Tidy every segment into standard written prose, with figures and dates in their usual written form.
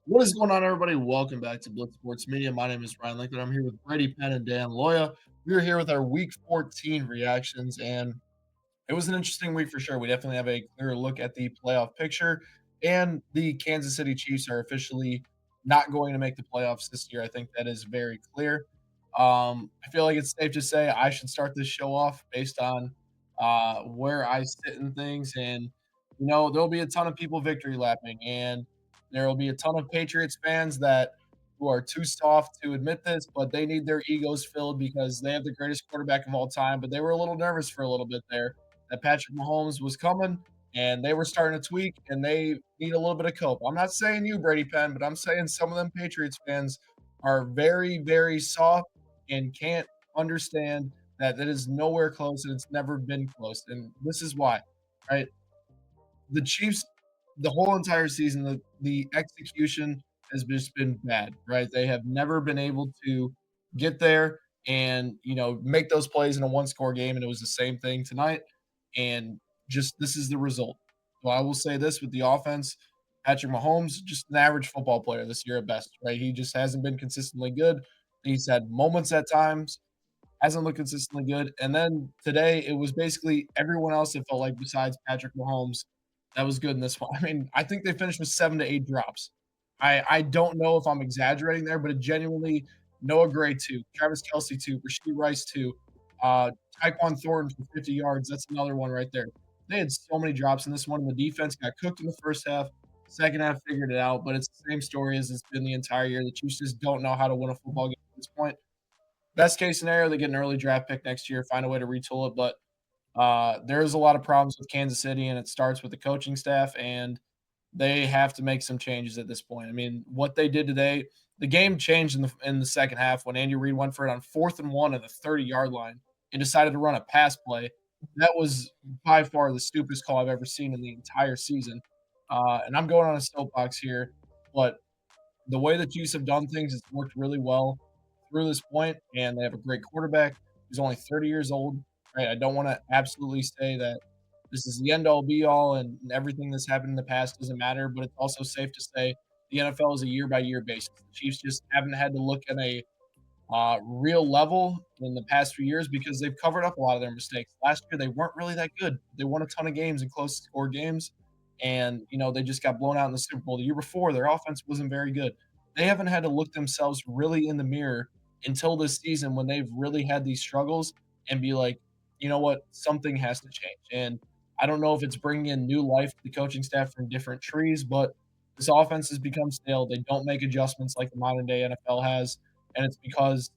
What is going on, everybody? Welcome back to Blitz Sports Media. My name is Ryan Lincoln. I'm here with Brady Penn and Dan Loya. We are here with our Week 14 reactions, and it was an interesting week for sure. We definitely have a clearer look at the playoff picture, and the Kansas City Chiefs are officially not going to make the playoffs this year. I think that is very clear. I feel like it's safe to say I should start this show off based on where I sit in things, and there'll be a ton of people victory lapping, and there will be a ton of Patriots fans that who are too soft to admit this, but they need their egos filled because they have the greatest quarterback of all time. But they were a little nervous for a little bit there that Patrick Mahomes was coming, and they were starting to tweak, and they need a little bit of cope. I'm not saying you, Brady Penn, but I'm saying some of them Patriots fans are very, very soft and can't understand that it is nowhere close and it's never been close. And this is why, right? The Chiefs, the whole entire season, the execution has just been bad, right? They have never been able to get there and make those plays in a one score game, and it was the same thing tonight. And just this is the result. So I will say this with the offense, Patrick Mahomes, just an average football player this year at best, right? He just hasn't been consistently good. He's had moments at times, hasn't looked consistently good. And then today, it was basically everyone else that felt like besides Patrick Mahomes that was good in this one. I mean, I think they finished with 7 to 8 drops. I don't know if I'm exaggerating there, but it genuinely Noah Gray 2, Travis Kelsey 2, Rasheed Rice 2, uh, Tyquan Thornton for 50 yards. That's another one right there. They had so many drops in this one. The defense got cooked in the first half. Second half figured it out, but it's the same story as it's been the entire year. The Chiefs just don't know how to win a football game at this point. Best case scenario, they get an early draft pick next year, find a way to retool it. But there's a lot of problems with Kansas City, and it starts with the coaching staff, and they have to make some changes at this point. I mean, what they did today, the game changed in the second half when Andy Reid went for it on 4th and 1 at the 30-yard line and decided to run a pass play. That was by far the stupidest call I've ever seen in the entire season. And I'm going on a soapbox here, but the way the Chiefs have done things, it's worked really well through this point, and they have a great quarterback who's only 30 years old. Right? I don't want to absolutely say that this is the end all be all and everything that's happened in the past doesn't matter, but it's also safe to say the NFL is a year by year basis. The Chiefs just haven't had to look at a real level in the past few years because they've covered up a lot of their mistakes. Last year, they weren't really that good. They won a ton of games and close score games, and they just got blown out in the Super Bowl. The year before, their offense wasn't very good. They haven't had to look themselves really in the mirror until this season when they've really had these struggles and be like, you know what, something has to change. And I don't know if it's bringing in new life to the coaching staff from different trees, but this offense has become stale. They don't make adjustments like the modern day NFL has, and it's because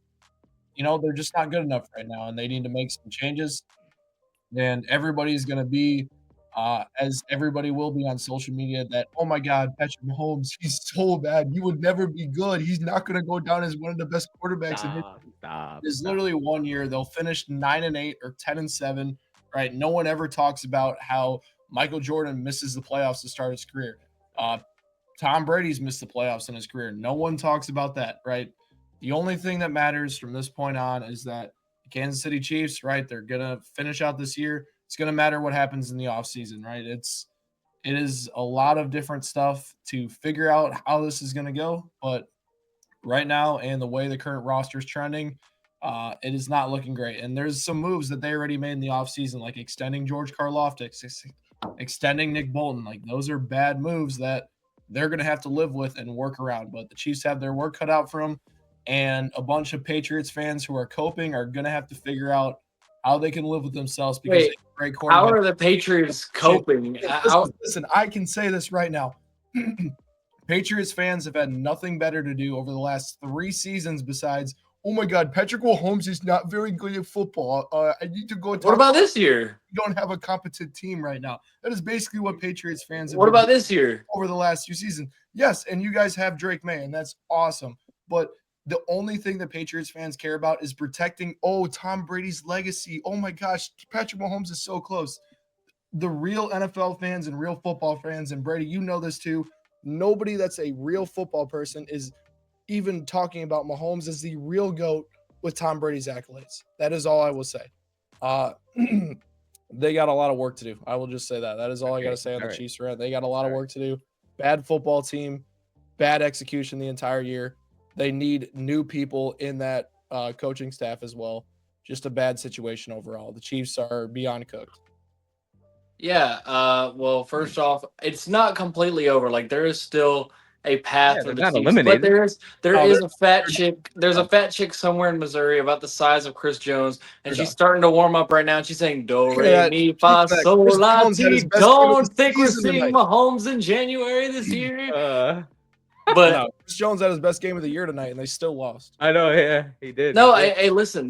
they're just not good enough right now, and they need to make some changes. And everybody's going to be, as everybody will be on social media, that oh my God, Patrick Mahomes, he's so bad. He would never be good. He's not going to go down as one of the best quarterbacks in Stop, history. stop, There's stop. literally one year they'll finish 9-8 or 10-7. Right? No one ever talks about how Michael Jordan misses the playoffs to start his career. Uh, Tom Brady's missed the playoffs in his career. No one talks about that, right? The only thing that matters from this point on is that the Kansas City Chiefs, right, they're going to finish out this year. It's going to matter what happens in the offseason, right? It is a lot of different stuff to figure out how this is going to go, but right now and the way the current roster is trending, it is not looking great. And there's some moves that they already made in the offseason, like extending George Karloftis, extending Nick Bolton. Like those are bad moves that they're going to have to live with and work around. But the Chiefs have their work cut out for them, and a bunch of Patriots fans who are coping are going to have to figure out how they can live with themselves because they Wait, have a great how quarterback. are the Patriots coping? Listen, I can say this right now. Patriots fans have had nothing better to do over the last 3 seasons besides, oh my God, Patrick Mahomes is not very good at football. I need to go What talk. about this year? We don't have a competent team right now. That is basically what Patriots fans have What been about doing this year? over the last few seasons. Yes, and you guys have Drake May, and that's awesome. But the only thing that Patriots fans care about is protecting, Tom Brady's legacy. Oh my gosh, Patrick Mahomes is so close. The real NFL fans and real football fans, and Brady, you know this too. Nobody that's a real football person is even talking about Mahomes as the real GOAT with Tom Brady's accolades. That is all I will say. Uh, they got a lot of work to do. I will just say that. That is all I got to say on the All right. Chiefs. Right? They got a lot of work to do. Bad football team. bad execution the entire year. They need new people in that coaching staff as well. Just a bad situation overall. The Chiefs are beyond cooked. Yeah, well, first off, it's not completely over. Like there is still a Yeah, path for they're the not Chiefs, but eliminated. there Oh, is a fat they're chick. There's a done. fat chick somewhere in Missouri about the size of Chris Jones, and They're she's done. starting to warm up right now. And she's saying "Do Look at re that. mi Look fa at that. sol Chris la Jones had his ti." best game of the Don't think we're season seeing tonight. Mahomes in January this year, Uh, but No, Chris Jones had his best game of the year tonight, and they still lost. I know. Yeah, he did. He no, did. hey, listen.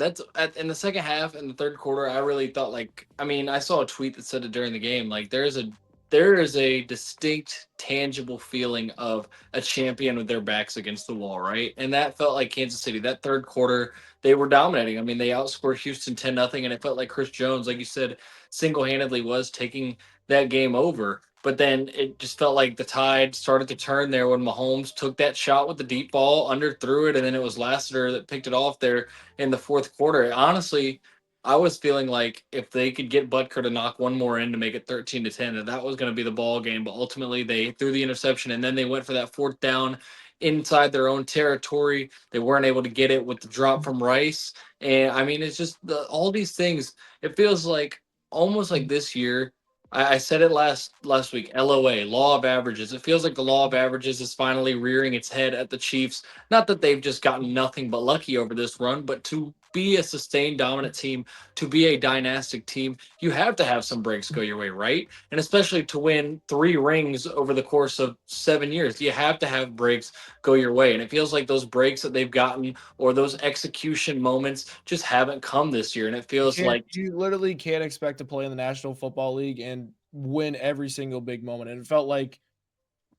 In the second half in the third quarter. I really thought like I mean I saw a tweet that said it during the game. Like there is a distinct, tangible feeling of a champion with their backs against the wall, right? And that felt like Kansas City. That third quarter, they were dominating. I mean, they outscored Houston 10-0, and it felt like Chris Jones, like you said, single handedly was taking that game over. But then it just felt like the tide started to turn there when Mahomes took that shot with the deep ball, underthrew it, and then it was Lassiter that picked it off there in the fourth quarter. Honestly, I was feeling like if they could get Butker to knock one more in to make it 13-10, that was going to be the ball game. But ultimately, they threw the interception, and then they went for that fourth down inside their own territory. They weren't able to get it with the drop from Rice, and I mean, it's just all these things. It feels like almost like this year. I said it last week. LOA, law of averages. It feels like the law of averages is finally rearing its head at the Chiefs. Not that they've just gotten nothing but lucky over this run, but to be a sustained dominant team, to be a dynastic team, you have to have some breaks go your way, right? And especially to win 3 rings over the course of 7 years, you have to have breaks go your way. And it feels like those breaks that they've gotten or those execution moments just haven't come this year. And it You feels can't. like You literally can't expect to play in the National Football League and win every single big moment. And it felt like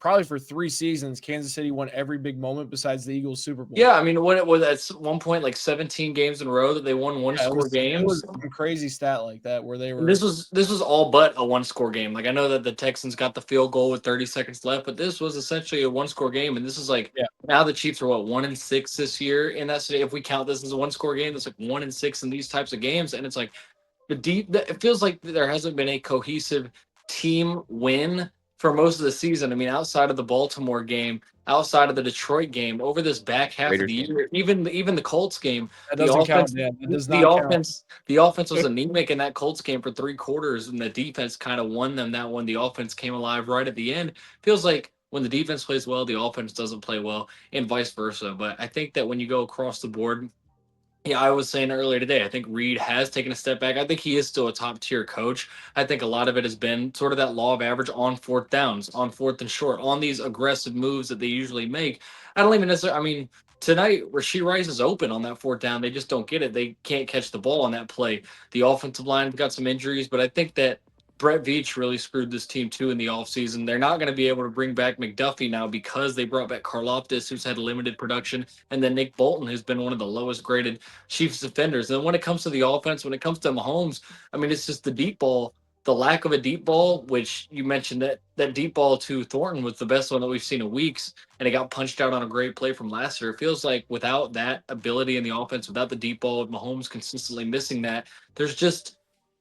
probably for 3 seasons, Kansas City won every big moment besides the Eagles Super Bowl. yeah, I mean, when it was at one point like 17 games in a row that they won one Yeah, score it was games. some crazy stat like that where they And were. this was all but a one score game. Like I know that the Texans got the field goal with 30 seconds left, but this was essentially a one score game. And this is like Yeah, now the Chiefs are what 1-6 this year in that city. If we count this as a one score game, that's like 1-6 in these types of games. And it's like it feels like there hasn't been a cohesive team win for most of the season. I mean, outside of the Baltimore game, outside of the Detroit game, over this back half of Raiders the game. year, even the Colts game, that the doesn't count, offense Dan. That does the not count. offense the offense was anemic in that Colts game for 3 quarters, and the defense kind of won them that one. The offense came alive right at the end. Feels like when the defense plays well, the offense doesn't play well, and vice versa. But I think that when you go across the board, yeah, I was saying earlier today, I think Reed has taken a step back. I think he is still a top tier coach. I think a lot of it has been sort of that law of average on fourth downs, on fourth and short, on these aggressive moves that they usually make. I don't even necessarily, I mean, tonight, Rashee Rice is open on that fourth down. They just don't get it. They can't catch the ball on that play. The offensive line got some injuries, but I think that Brett Veach really screwed this team too in the offseason. They're not going to be able to bring back McDuffie now because they brought back Karloftis, who's had limited production, and then Nick Bolton, who's been one of the lowest graded Chiefs defenders. And when it comes to the offense, when it comes to Mahomes, I mean, it's just the deep ball, the lack of a deep ball, which you mentioned that deep ball to Thornton was the best one that we've seen in weeks, and it got punched out on a great play from Lassiter. It feels like without that ability in the offense, without the deep ball, with Mahomes consistently missing that, there's just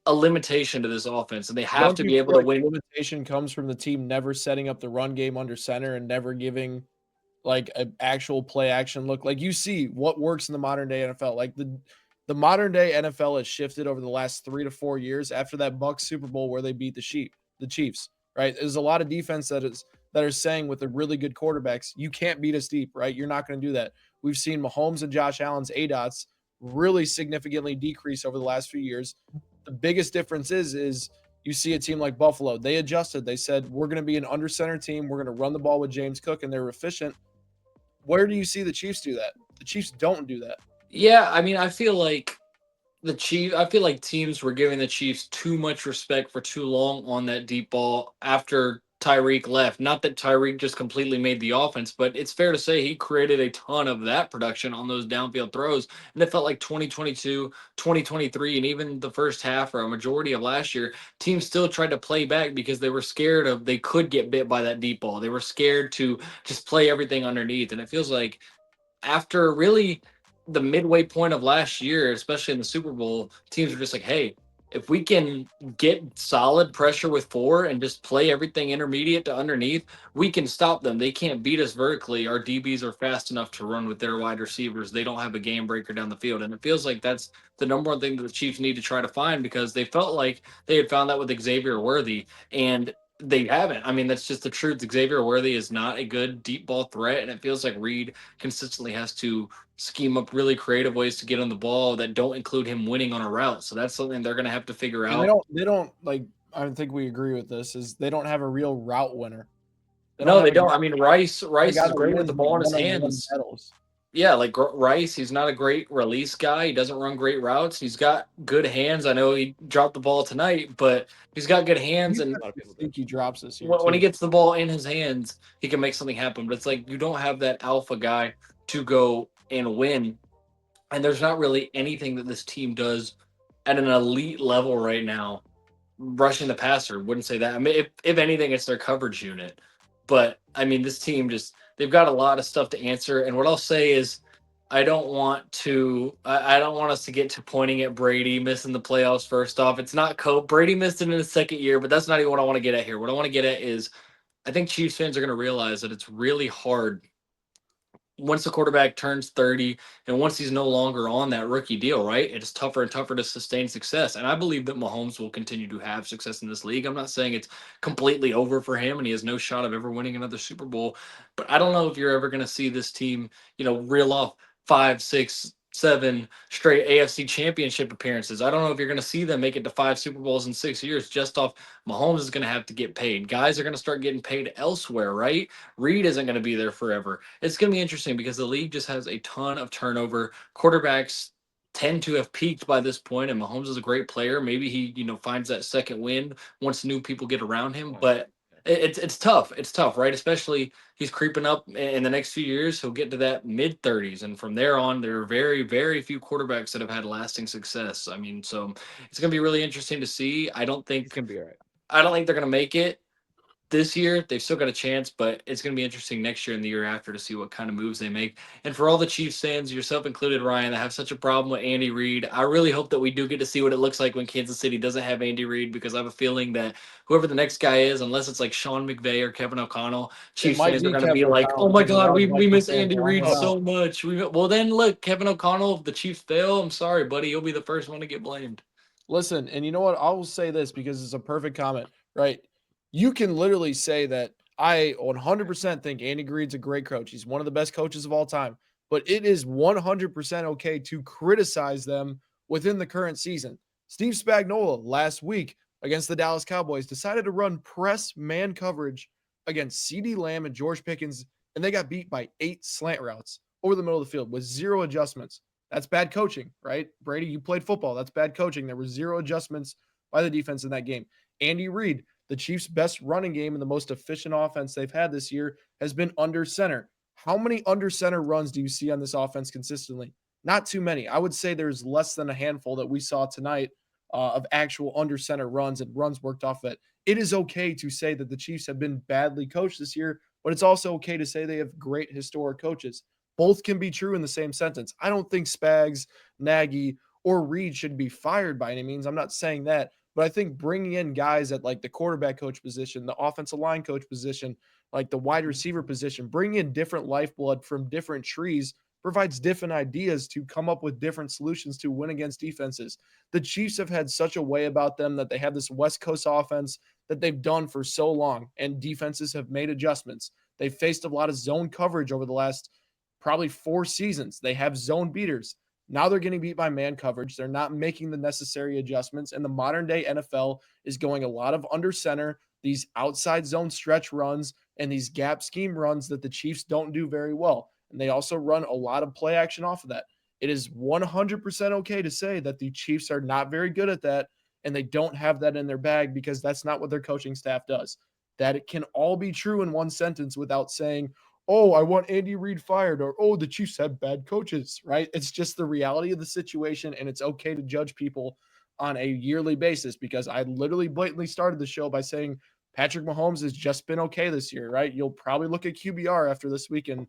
a limitation to this offense, and they have Don't to you be able feel to like the win. limitation comes from the team never setting up the run game under center and never giving like an actual play action look? Like you see what works in the modern day NFL. Like the modern day NFL has shifted over the last 3 to 4 years after that Bucks Super Bowl where they beat the Chiefs. Right? There's a lot of defense that are saying with the really good quarterbacks, you can't beat us deep. Right? You're not going to do that. We've seen Mahomes and Josh Allen's ADOTs really significantly decrease over the last few years. The biggest difference is you see a team like Buffalo. They adjusted. They said, we're going to be an under center team. We're going to run the ball with James Cook, and they're efficient. Where do you see the Chiefs do that? The Chiefs don't do that. Yeah, I mean, I feel like teams were giving the Chiefs too much respect for too long on that deep ball after Tyreek left. Not that Tyreek just completely made the offense, but it's fair to say he created a ton of that production on those downfield throws. And it felt like 2022, 2023, and even the first half or a majority of last year, teams still tried to play back because they were scared of they could get bit by that deep ball. They were scared to just play everything underneath. And it feels like after really the midway point of last year, especially in the Super Bowl, teams were just like, hey, if we can get solid pressure with 4 and just play everything intermediate to underneath, we can stop them. They can't beat us vertically. Our DBs are fast enough to run with their wide receivers. They don't have a game breaker down the field. And it feels like that's the number one thing that the Chiefs need to try to find, because they felt like they had found that with Xavier Worthy. And they haven't. I mean, that's just the truth. Xavier Worthy is not a good deep ball threat. And it feels like Reed consistently has to scheme up really creative ways to get on the ball that don't include him winning on a route. So that's something they're going to have to figure And out. they don't like I think we agree with this is they don't have a real route winner. They don't No, have they a guy, don't. I mean, Rice a Rice guy is that great with the wins like ball in his one-on-one hands. battles. Yeah, like Rice, he's not a great release guy. He doesn't run great routes. He's got good hands. I know he dropped the ball tonight, but he's got good hands. He's And had some sneaky drops this year when he too. gets the ball in his hands, he can make something happen. But it's like you don't have that alpha guy to go and win. And there's not really anything that this team does at an elite level right now rushing the passer. Wouldn't say that. I mean, if anything, it's their coverage unit. But I mean, this team just they've got a lot of stuff to answer. And what I'll say is, I don't want us to get to pointing at Brady missing the playoffs. First off, it's not Cope. Brady missed it in his second year, but that's not even what I want to get at here. What I want to get at is I think Chiefs fans are going to realize that it's really hard once the quarterback turns 30 and once he's no longer on that rookie deal, right? It's tougher and tougher to sustain success. And I believe that Mahomes will continue to have success in this league. I'm not saying it's completely over for him and he has no shot of ever winning another Super Bowl, but I don't know if you're ever going to see this team, reel off 5, 6, 7 straight AFC championship appearances. I don't know if you're going to see them make it to 5 Super Bowls in 6 years just off Mahomes is going to have to get paid. Guys are going to start getting paid elsewhere, right? Reed isn't going to be there forever. It's going to be interesting because the league just has a ton of turnover. Quarterbacks tend to have peaked by this point, and Mahomes is a great player. Maybe he, finds that second win once new people get around him. But it's tough. It's tough, right? Especially he's creeping up in the next few years. He'll get to that mid 30s, and from there on, there are very, very few quarterbacks that have had lasting success. I mean, so it's going to be really interesting to see. It's gonna be all right. I don't think they're going to make it this year. They've still got a chance, but it's going to be interesting next year and the year after to see what kind of moves they make. And for all the Chiefs fans, yourself included, Ryan, that have such a problem with Andy Reid, I really hope that we do get to see what it looks like when Kansas City doesn't have Andy Reid, because I have a feeling that whoever the next guy is, unless it's like Sean McVay or Kevin O'Connell, It Chiefs might fans are be going to Kevin be like, "Oh O'Connell my because a God, lot of we Vikings miss fans Andy want Reid him out. so much." Well, then look, Kevin O'Connell, if the Chiefs fail, I'm sorry, buddy, you'll be the first one to get blamed. Listen, and you know what? I will say this because it's a perfect comment, right? You can literally say that I 100% think Andy Reid's a great coach. He's one of the best coaches of all time, but it is 100% okay to criticize them within the current season. Steve Spagnuolo last week against the Dallas Cowboys decided to run press man coverage against CeeDee Lamb and George Pickens, and they got beat by 8 slant routes over the middle of the field with 0 adjustments. That's bad coaching, right? Brady, you played football. That's bad coaching. There were 0 adjustments by the defense in that game. Andy Reid, the Chiefs' best running game and the most efficient offense they've had this year, has been under center. How many under center runs do you see on this offense consistently? Not too many. I would say there's less than a handful that we saw tonight of actual under center runs and runs worked off that. It is okay to say that the Chiefs have been badly coached this year, but it's also okay to say they have great historic coaches. Both can be true in the same sentence. I don't think Spags, Nagy, or Reed should be fired by any means. I'm not saying that, but I think bringing in guys at like the quarterback coach position, the offensive line coach position, like the wide receiver position, bringing in different lifeblood from different trees provides different ideas to come up with different solutions to win against defenses. The Chiefs have had such a way about them that they have this West Coast offense that they've done for so long, and defenses have made adjustments. They've faced a lot of zone coverage over the last probably 4 seasons. They have zone beaters. Now they're getting beat by man coverage. They're not making the necessary adjustments. And the modern day NFL is going a lot of under center, these outside zone stretch runs, and these gap scheme runs that the Chiefs don't do very well. And they also run a lot of play action off of that. It is 100% okay to say that the Chiefs are not very good at that and they don't have that in their bag because that's not what their coaching staff does. That it can all be true in one sentence without saying, oh, I want Andy Reid fired, or oh, the Chiefs have bad coaches, right? It's just the reality of the situation, and it's okay to judge people on a yearly basis because I literally blatantly started the show by saying Patrick Mahomes has just been okay this year, right? You'll probably look at QBR after this weekend.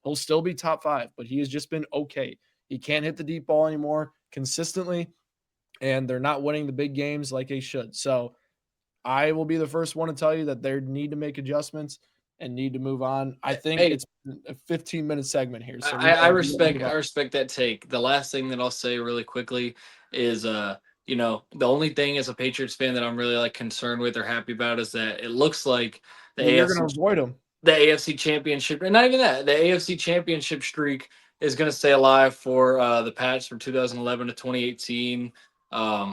He'll still be top 5, but he has just been okay. He can't hit the deep ball anymore consistently. and they're not winning the big games like they should. So I will be the first one to tell you that they need to make adjustments and need to move on. I think Hey, it's a 15-minute segment here, so I we gotta move respect on. that take. The last thing that I'll say really quickly is the only thing as a Patriots fan that I'm really like concerned with or happy about is that it looks like the Well, you're AFC gonna avoid them. the AFC Championship, and not even that, the AFC Championship streak is going to stay alive for the Pats from 2011 to 2018.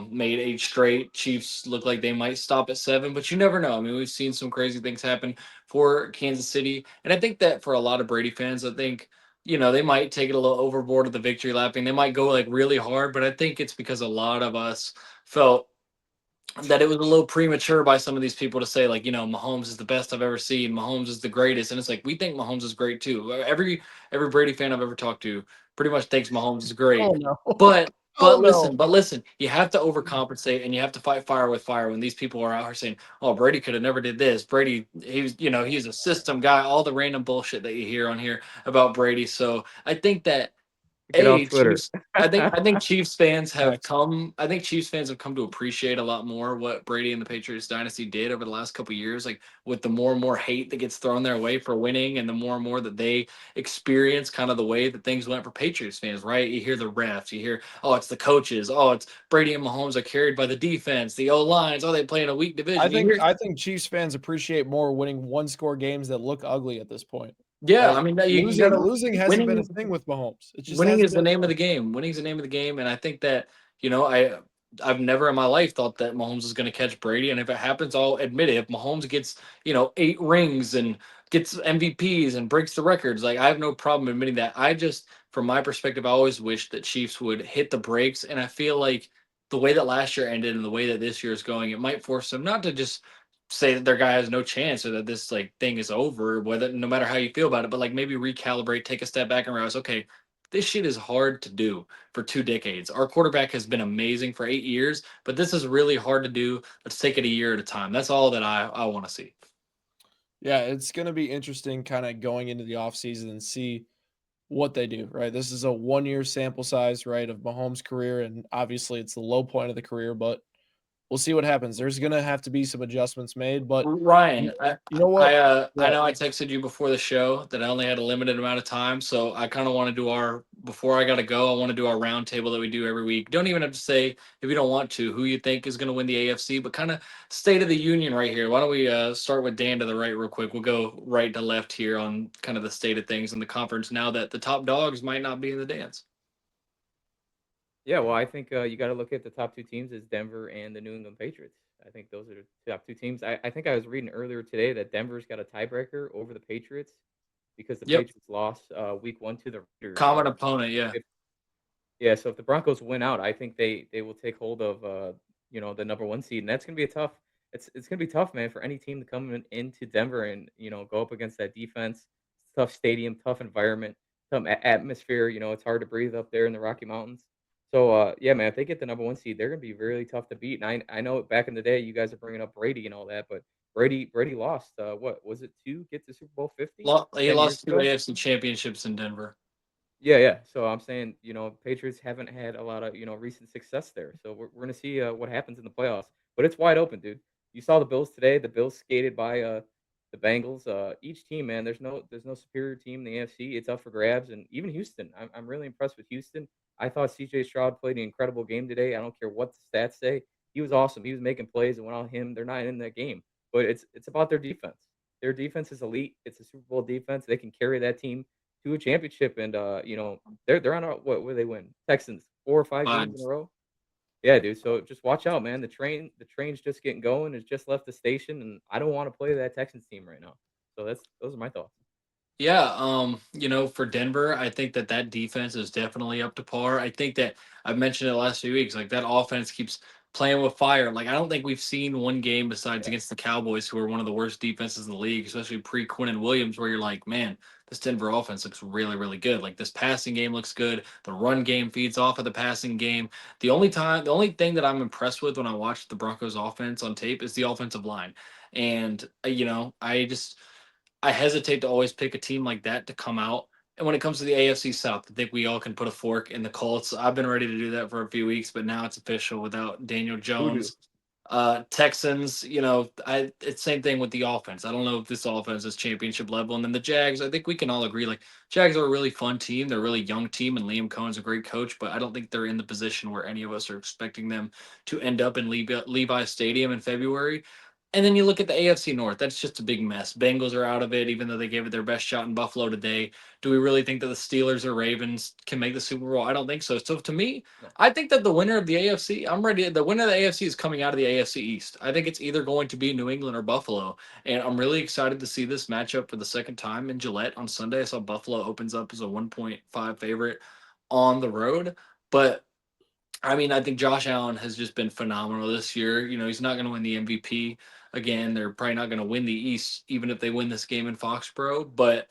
Made 8 straight. Chiefs look like they might stop at 7, but you never know. I mean, we've seen some crazy things happen for Kansas City, and I think that for a lot of Brady fans, I think they might take it a little overboard with the victory lapping. They might go like really hard, but I think it's because a lot of us felt that it was a little premature by some of these people to say like Mahomes is the best I've ever seen, Mahomes is the greatest, and it's like we think Mahomes is great too. Every Brady fan I've ever talked to pretty much thinks Mahomes is Oh great, no. but Oh no. listen, you have to overcompensate and you have to fight fire with fire when these people are out here saying, "Oh, Brady could have never did this. Brady, he's a system guy." All the random bullshit that you hear on here about Brady. So I think that Get off Twitter. Chiefs. I think Chiefs fans have Facts. come. I think Chiefs fans have come to appreciate a lot more what Brady and the Patriots dynasty did over the last couple of years. Like with the more and more hate that gets thrown their way for winning, and the more and more that they experience kind of the way that things went for Patriots fans. Right? You hear the refs. You hear, oh, it's the coaches. Oh, it's Brady and Mahomes are carried by the defense, the O lines. Oh, they play in a weak I division. You think hear, I think Chiefs fans appreciate more winning one-score games that look ugly at this point. yeah. I Like, mean, you losing gotta losing hasn't been a winning. thing with Mahomes. It just Winning hasn't is the been a name of thing. the game. Winning's the name of the game, and I think that I've never in my life thought that Mahomes is going to catch Brady, and if it happens, I'll admit it. If Mahomes gets 8 rings and gets MVPs and breaks the records, like I have no problem admitting that. I just, from my perspective, I always wish that Chiefs would hit the brakes, and I feel like the way that last year ended and the way that this year is going, it might force them not to just say that their guy has no chance or that this like thing is over, whether no matter how you feel about it, but like maybe recalibrate, take a step back and realize, okay, this shit is hard to do for 2 decades. Our quarterback has been amazing for 8 years, but this is really hard to do. Let's take it a year at a time. That's all that I want to see. Yeah, it's gonna be interesting kinda going into the offseason and see what they do, right? This is a one-year sample size, right, of Mahomes' career, and obviously it's the low point of the career, but we'll see what happens. There's gonna have to be some adjustments made, but Ryan, you you know what? I Yeah. know I texted you before the show that I only had a limited amount of time, so I kind of want to do our before I gotta go. I want to do our round table that we do every week. Don't even have to say if you don't want to who you think is going to win the AFC, but kind of state of the union right here. Why don't we start with Dan to the right real quick? We'll go right to left here on kind of the state of things in the conference now that the top dogs might not be in the dance. Yeah, well, I think you got to look at the top two teams as Denver and the New England Patriots. I think those are the top two teams. I think I was reading earlier today that Denver's got a tiebreaker over the Patriots because the Yep, Patriots lost week 1 to the Raiders. common So opponent. Yeah, if yeah, so if the Broncos win out, I think they will take hold of the number 1 seed, and that's gonna be a tough. It's gonna be tough, man, for any team to come into Denver and go up against that defense. Tough stadium, tough environment, tough atmosphere. It's hard to breathe up there in the Rocky Mountains. So yeah, man, if they get the number 1 seed, they're gonna be really tough to beat. And I know back in the day, you guys are bringing up Brady and all that, but Brady lost. What was it, to get to Super Bowl 50 He 10 years lost two ago? AFC championships in Denver. Yeah, yeah. So I'm saying, Patriots haven't had a lot of, recent success there. So we're gonna see what happens in the playoffs. But it's wide open, dude. You saw the Bills today. The Bills skated by the Bengals. Each team, man, there's no superior team in the AFC. It's up for grabs, and even Houston. I'm really impressed with Houston. I thought CJ Stroud played an incredible game today. I don't care what the stats say. He was awesome. He was making plays, and without him, they're not in that game. But it's about their defense. Their defense is elite. It's a Super Bowl defense. They can carry that team to a championship, and they're on a what where they win Texans 4 or 5 games in Fine. a row. Yeah, dude. So just watch out, man. The train's just getting going. It's just left the station, and I don't want to play that Texans team right now. So those are my thoughts. Yeah, for Denver, I think that that defense is definitely up to par. I think that I've mentioned it the last few weeks, like that offense keeps playing with fire. Like I don't think we've seen one game besides against the Cowboys, who are one of the worst defenses in the league, especially pre Quinn Williams, where you're like, man, this Denver offense looks really, really good. Like this passing game looks good. The run game feeds off of the passing game. The only thing that I'm impressed with when I watch the Broncos offense on tape is the offensive line. And I hesitate to always pick a team like that to come out And when it comes to the AFC South, I think we all can put a fork in the Colts. I've been ready to do that for a few weeks, but now it's official without Daniel Voodoo. Jones. Texans, it's same thing with the offense. I don't know if this offense is championship level. And then the Jags, I think we can all agree, like Jags are a really fun team. They're a really young team, and Liam Cohen's a great coach, but I don't think they're in the position where any of us are expecting them to end up in Levi Stadium in February. And then you look at the AFC North, that's just a big mess. Bengals are out of it, even though they gave it their best shot in Buffalo today. Do we really think that the Steelers or Ravens can make the Super Bowl? I don't think so. So to me, No. I think that the winner of the AFC, I'm ready. The winner of the AFC is coming out of the AFC East. I think it's either going to be New England or Buffalo. And I'm really excited to see this matchup for the second time in Gillette on Sunday. I saw Buffalo opens up as a 1.5 favorite on the road. But I mean, I think Josh Allen has just been phenomenal this year. He's not going to win the MVP again. They're probably not going to win the East, even if they win this game in Foxborough. But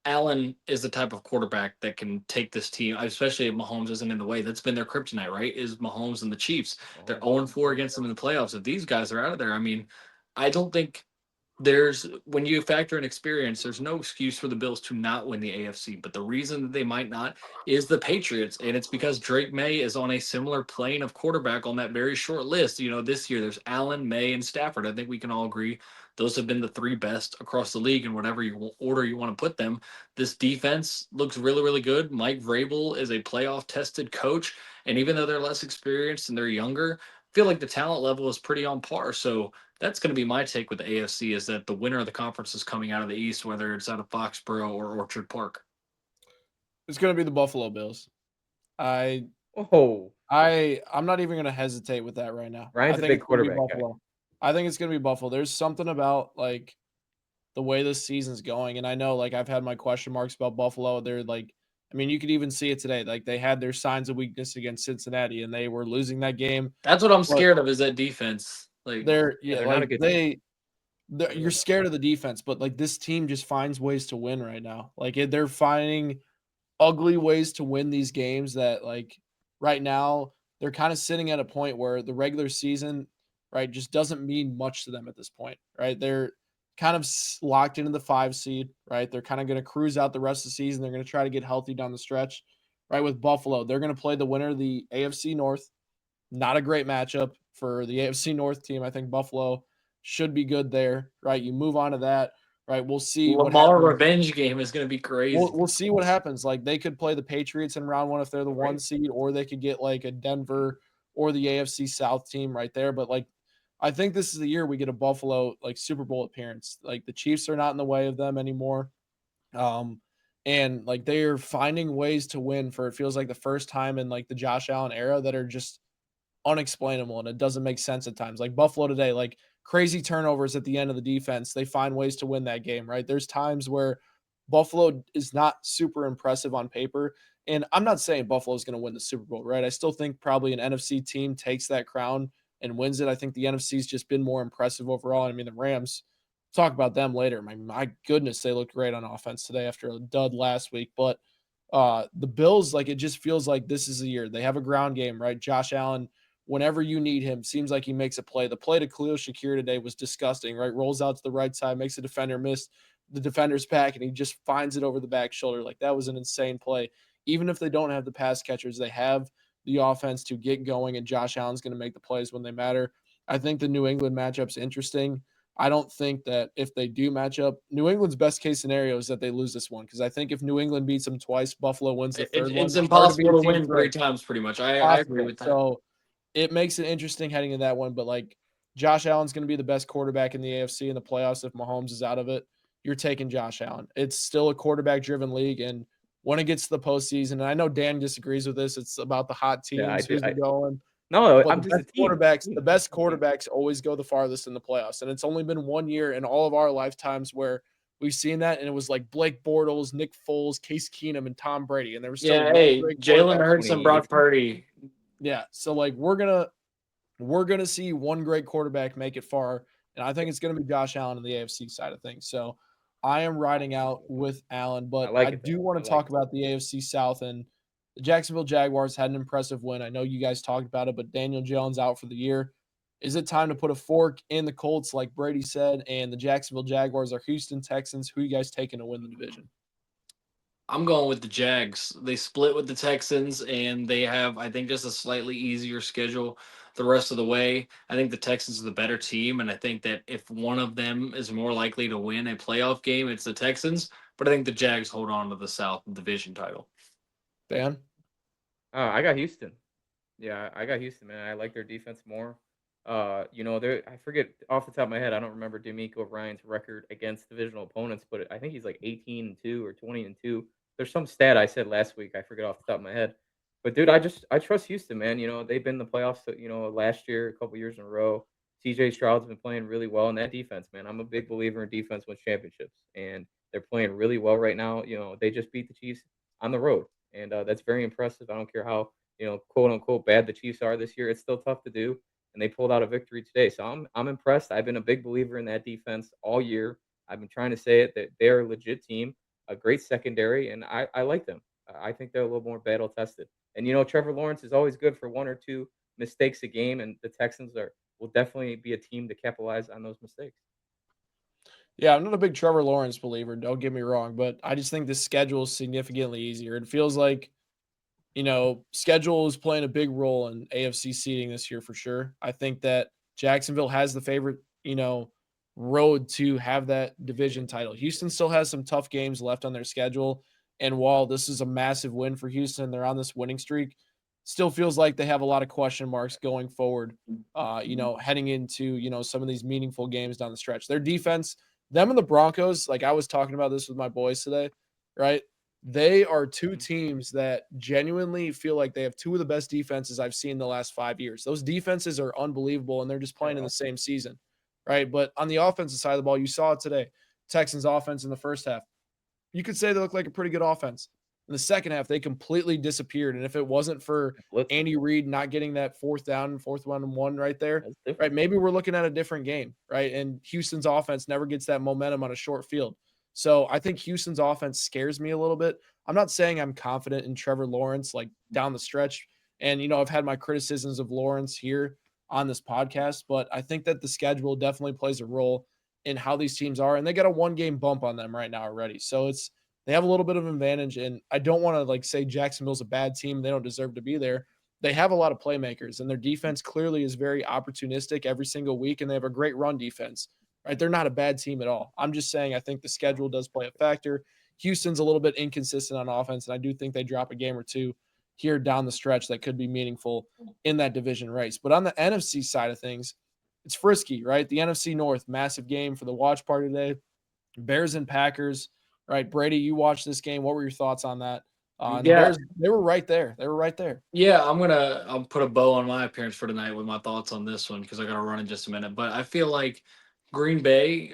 Allen is the type of quarterback that can take this team, especially if Mahomes isn't in the way. That's been their kryptonite, right? Is Mahomes and the Chiefs. They're Mahomes. 0-4 against them in the playoffs. If these guys are out of there, I mean, I don't think when you factor in experience, there's no excuse for the Bills to not win the AFC. But the reason that they might not is the Patriots, and it's because Drake May is on a similar plane of quarterback on that very short list. This year there's Allen, May, and Stafford. I think we can all agree those have been the three best across the league in whatever order you want to put them. This defense looks really, really good. Mike Vrabel is a playoff tested coach, and even though they're less experienced and they're younger, I feel like the talent level is pretty on par. So that's going to be my take with the AFC is that the winner of the conference is coming out of the East, whether it's out of Foxborough or Orchard Park. It's going to be the Buffalo Bills. I Oh, I'm not even going to hesitate with that right now. I Ryan's a think big it's going to be quarterback guy. Buffalo. I think it's going to be Buffalo. There's something about like the way this season's going, and I know like I've had my question marks about Buffalo. They're like, I mean, you could even see it today. Like they had their signs of weakness against Cincinnati, and they were losing that game. That's what I'm But scared of is that defense. Like, Yeah, they're not a like good team. you're scared of the defense, but like this team just finds ways to win right now. Like they're finding ugly ways to win these games that like right now they're kind of sitting at a point where the regular season, right, just doesn't mean much to them at this point, right? They're kind of locked into the 5 seed, right? They're kind of going to cruise out the rest of the season. They're going to try to get healthy down the stretch, right? With Buffalo, they're going to play the winner of the AFC North. Not a great matchup for the AFC North team. I think Buffalo should be good there, right? You move on to that, right? We'll see what Lamar happens. revenge game is going to be crazy. We'll see what happens. Like they could play the Patriots in round 1 if they're the 1 Right. seed, or they could get like a Denver or the AFC South team right there. But like I think this is the year we get a Buffalo like Super Bowl appearance. Like the Chiefs are not in the way of them anymore. Um and like they're finding ways to win for it feels like the first time in like the Josh Allen era that are just unexplainable and it doesn't make sense at times. Like Buffalo today, like crazy turnovers at the end of the defense. They find ways to win that game, right? There's times where Buffalo is not super impressive on paper. And I'm not saying Buffalo is going to win the Super Bowl, right? I still think probably an NFC team takes that crown and wins it. I think the NFC's just been more impressive overall. I mean, the Rams, talk about them later. My goodness, they looked great on offense today after a dud last week. But the Bills, like it just feels like this is a year. They have a ground game, right? Josh Allen, whenever you need him, seems like he makes a play. The play to Khalil Shakir today was disgusting, right? Rolls out to the right side, makes a defender miss the defender's back, and he just finds it over the back shoulder. Like that was an insane play. Even if they don't have the pass catchers, they have the offense to get going, and Josh Allen's going to make the plays when they matter. I think the New England matchup's interesting. I don't think that if they do match up, New England's best case scenario is that they lose this one. Because I think if New England beats them twice, Buffalo wins the third one. It's It's hard to beat impossible a to team win three twice. times, pretty much. I agree Possible. with that. So it makes it interesting heading into that one. But like Josh Allen's going to be the best quarterback in the AFC in the playoffs if Mahomes is out of it. You're taking Josh Allen. It's still a quarterback driven league. And when it gets to the postseason, and I know Dan disagrees with this, it's about the hot Yeah, I teams, do. who's going. No, But I'm just a team. the best quarterbacks always go the farthest in the playoffs. And it's only been 1 year in all of our lifetimes where we've seen that. And it was like Blake Bortles, Nick Foles, Case Keenum, and Tom Brady. And there was still Yeah, one hey, great Jalen quarterback. Hurts and Brock 2018. Purdy. Yeah. So like we're gonna see one great quarterback make it far. And I think it's gonna be Josh Allen on the AFC side of things. So I am riding out with Allen, I but like I it, do though. want I to like talk it. about the AFC South and the Jacksonville Jaguars had an impressive win. I know you guys talked about it, but Daniel Jones out for the year. Is it time to put a fork in the Colts, like Brady said? And the Jacksonville Jaguars are Houston Texans. Who you guys taking to win the division? I'm going with the Jags. They split with the Texans, and they have, I think, just a slightly easier schedule the rest of the way. I think the Texans are the better team, and I think that if one of them is more likely to win a playoff game, it's the Texans. But I think the Jags hold on to the South Division title. Dan? I got Houston. Yeah, I got Houston, man. I like their defense more. They I forget off the top of my head. I don't remember D'Amico Ryan's record against divisional opponents, but I think he's like 18-2 or 20-2. There's some stat I said last week. I forget off the top of my head. But dude, I trust Houston, man. They've been in the playoffs. Last year, a couple years in a row. CJ Stroud's been playing really well in that defense, man. I'm a big believer in defense wins championships, and they're playing really well right now. They just beat the Chiefs on the road, and that's very impressive. I don't care how quote unquote bad the Chiefs are this year. It's still tough to do, and they pulled out a victory today. So I'm impressed. I've been a big believer in that defense all year. I've been trying to say it that they're a legit team, a great secondary, and I like them. I think they're a little more battle tested. And Trevor Lawrence is always good for one or two mistakes a game, and the Texans are will definitely be a team to capitalize on those mistakes. Yeah, I'm not a big Trevor Lawrence believer, don't get me wrong, but I just think the schedule is significantly easier. It feels like, schedule is playing a big role in AFC seeding this year for sure. I think that Jacksonville has the favorite, road to have that division title. Houston still has some tough games left on their schedule. And while this is a massive win for Houston, they're on this winning streak, still feels like they have a lot of question marks going forward, heading into, some of these meaningful games down the stretch. Their defense, them and the Broncos, like I was talking about this with my boys today, right? They are two teams that genuinely feel like they have two of the best defenses I've seen in the last 5 years. Those defenses are unbelievable, and they're just playing in the same season, right? But on the offensive side of the ball, you saw it today. Texans offense in the first half, you could say they look like a pretty good offense. In the second half, they completely disappeared. And if it wasn't for Blitzing. Andy Reid not getting that fourth one and one right there, That's right? different. Maybe we're looking at a different game, right? And Houston's offense never gets that momentum on a short field. So I think Houston's offense scares me a little bit. I'm not saying I'm confident in Trevor Lawrence like down the stretch. And, I've had my criticisms of Lawrence here on this podcast, but I think that the schedule definitely plays a role in how these teams are. And they got a 1 game bump on them right now already. So they have a little bit of advantage. And I don't want to like say Jacksonville's a bad team. They don't deserve to be there. They have a lot of playmakers, and their defense clearly is very opportunistic every single week, and they have a great run defense. Right? They're not a bad team at all. I'm just saying I think the schedule does play a factor. Houston's a little bit inconsistent on offense, and I do think they drop a game or two here down the stretch that could be meaningful in that division race. But on the NFC side of things, it's frisky, right? The NFC North, massive game for the watch party today. Bears and Packers, right? Brady, you watched this game. What were your thoughts on that? And the Yeah, Bears, they were right there. They were right there. yeah, I'll put a bow on my appearance for tonight with my thoughts on this one because I got to run in just a minute. But I feel like Green Bay,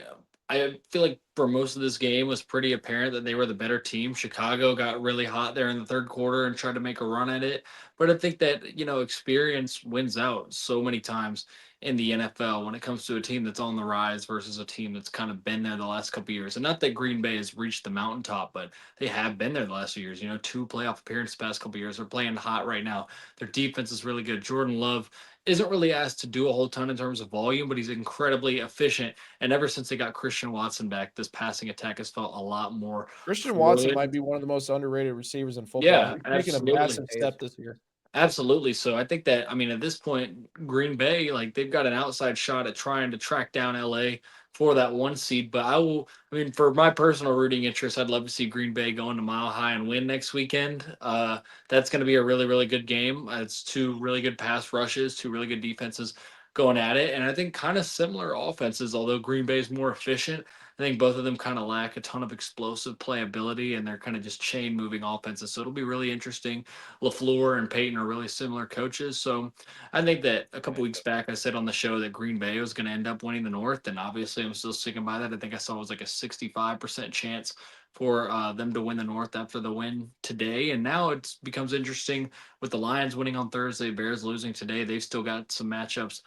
I feel like for most of this game was pretty apparent that they were the better team. Chicago got really hot there in the third quarter and tried to make a run at it. But I think that, experience wins out so many times in the NFL when it comes to a team that's on the rise versus a team that's kind of been there the last couple of years. And not that Green Bay has reached the mountaintop, but they have been there the last few years. 2 playoff appearances the past couple of years. They're playing hot right now. Their defense is really good. Jordan Love isn't really asked to do a whole ton in terms of volume, but he's incredibly efficient. And ever since they got Christian Watson back, this passing attack has felt a lot more Christian Watson fluid. might be one of the most underrated receivers in football. Yeah, He's taken a absolutely. massive step this year. Absolutely. So I think that, at this point, Green Bay, like they've got an outside shot at trying to track down LA for that 1 seed. But for my personal rooting interest, I'd love to see Green Bay go into Mile High and win next weekend. That's going to be a really, really good game. It's two really good pass rushes, two really good defenses going at it. And I think kind of similar offenses, although Green Bay is more efficient. I think both of them kind of lack a ton of explosive playability and they're kind of just chain moving offenses. So it'll be really interesting. LaFleur and Peyton are really similar coaches. So I think that a couple weeks back, I said on the show that Green Bay was going to end up winning the North. And obviously, I'm still sticking by that. I think I saw it was like a 65% chance for them to win the North after the win today. And now it becomes interesting with the Lions winning on Thursday, Bears losing today. They've still got some matchups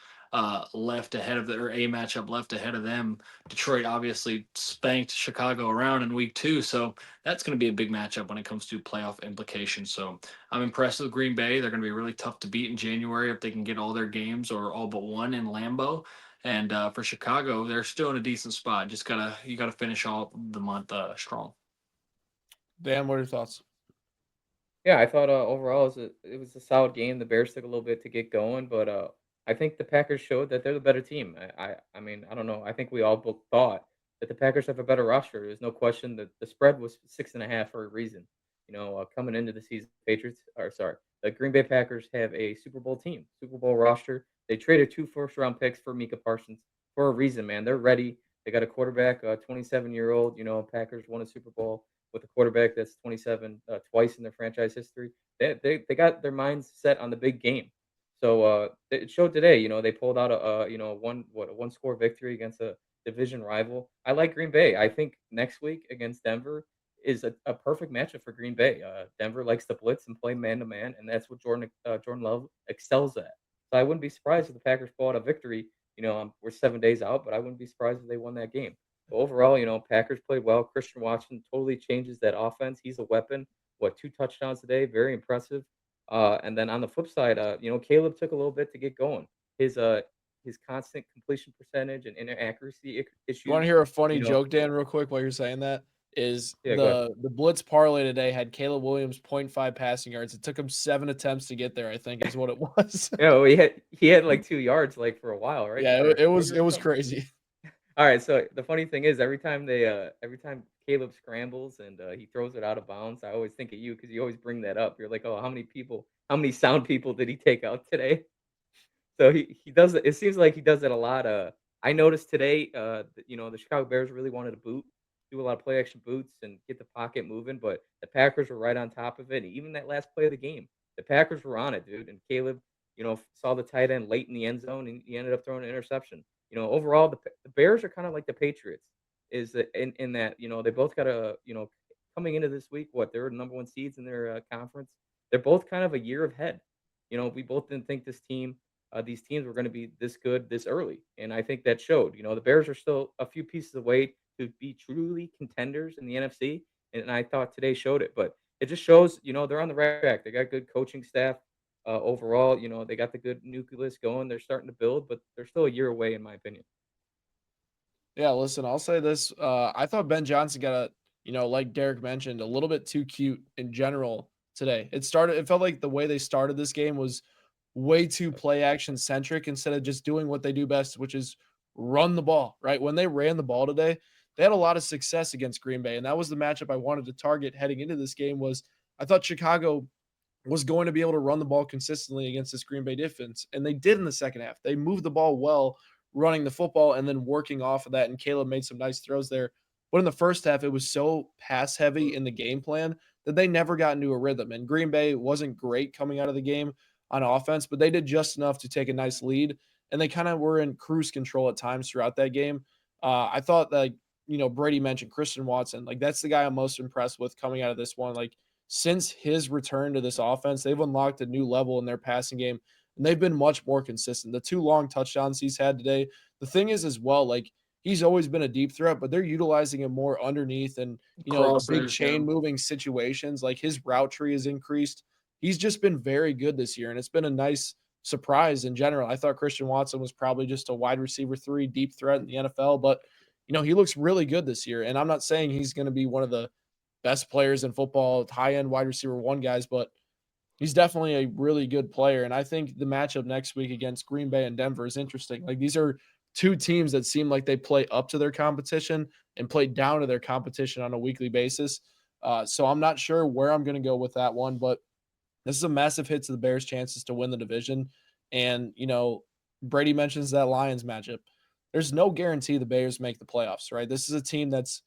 left ahead of or a matchup left ahead of them. Detroit obviously spanked Chicago around in week 2. So that's going to be a big matchup when it comes to playoff implications. So I'm impressed with Green Bay. They're going to be really tough to beat in January if they can get all their games or all but one in Lambeau. And for Chicago, they're still in a decent spot. You gotta finish all the month strong. Dan, what are your thoughts? Yeah, I thought overall it was a solid game. The Bears took a little bit to get going, but I think the Packers showed that they're the better team. I mean, I don't know. I think we all both thought that the Packers have a better roster. There's no question that the spread was 6.5 for a reason. Coming into the season, the Green Bay Packers have a Super Bowl team, Super Bowl roster. They traded 2 first-round picks for Mika Parsons for a reason, man. They're ready. They got a quarterback, a 27-year-old. Packers won a Super Bowl with a quarterback that's 27 twice in their franchise history. They got their minds set on the big game. So it showed today. They pulled out a one score victory against a division rival. I like Green Bay. I think next week against Denver is a perfect matchup for Green Bay. Denver likes to blitz and play man to man, and that's what Jordan Love excels at. So I wouldn't be surprised if the Packers pull out a victory. We're 7 days out, but I wouldn't be surprised if they won that game. Overall, Packers played well. Christian Watson totally changes that offense. He's a weapon. What, 2 touchdowns today? Very impressive. And then on the flip side, Caleb took a little bit to get going. His constant completion percentage and inaccuracy You want to issues. hear a funny You know, joke, Dan, real quick while you're saying that? Is yeah, go ahead. the Blitz parlay today had Caleb Williams .5 passing yards. It took him 7 attempts to get there, I think is what it was. Yeah, well, he had like 2 yards like for a while, right? Yeah, Or it maybe was it it was a was couple. crazy. All right, so the funny thing is every time Caleb scrambles and he throws it out of bounds, I always think of you because you always bring that up. You're like, oh, how many sound people did he take out today? So he does it. It seems like he does it a lot. I noticed today, the Chicago Bears really wanted to do a lot of play action boots and get the pocket moving, but the Packers were right on top of it. Even that last play of the game, the Packers were on it, dude. And Caleb, saw the tight end late in the end zone, and he ended up throwing an interception. Overall, the Bears are kind of like the Patriots, is that in that they both got coming into this week, what they're number one seeds in their conference. They're both kind of a year ahead. We both didn't think these teams were going to be this good this early, and I think that showed. The Bears are still a few pieces away to be truly contenders in the NFC, and I thought today showed it. But it just shows, they're on the right track. They got good coaching staff. Overall, they got the good nucleus going. They're starting to build, but they're still a year away, in my opinion. Yeah, listen, I'll say this. I thought Ben Johnson got like Derek mentioned, a little bit too cute in general today. It felt like the way they started this game was way too play action centric instead of just doing what they do best, which is run the ball, right? When they ran the ball today, they had a lot of success against Green Bay. And that was the matchup I wanted to target heading into this game was I thought Chicago was going to be able to run the ball consistently against this Green Bay defense. And they did in the second half. They moved the ball well, running the football and then working off of that. And Caleb made some nice throws there. But in the first half, it was so pass heavy in the game plan that they never got into a rhythm. And Green Bay wasn't great coming out of the game on offense, but they did just enough to take a nice lead. And they kind of were in cruise control at times throughout that game. I thought that, Brady mentioned Christian Watson. Like, that's the guy I'm most impressed with coming out of this one. Like, since his return to this offense, they've unlocked a new level in their passing game, and they've been much more consistent. The 2 long touchdowns he's had today. The thing is as well, like he's always been a deep threat, but they're utilizing him more underneath and big Crossers, yeah. chain moving situations. Like his route tree has increased. He's just been very good this year, and it's been a nice surprise in general. I thought Christian Watson was probably just a wide receiver 3 deep threat in the NFL, but he looks really good this year. And I'm not saying he's going to be one of the best players in football, high end wide receiver 1 guys, but he's definitely a really good player. And I think the matchup next week against Green Bay and Denver is interesting. Like these are 2 teams that seem like they play up to their competition and play down to their competition on a weekly basis. So I'm not sure where I'm going to go with that one, but this is a massive hit to the Bears' chances to win the division. And, Brady mentions that Lions matchup. There's no guarantee the Bears make the playoffs, right? This is a team that's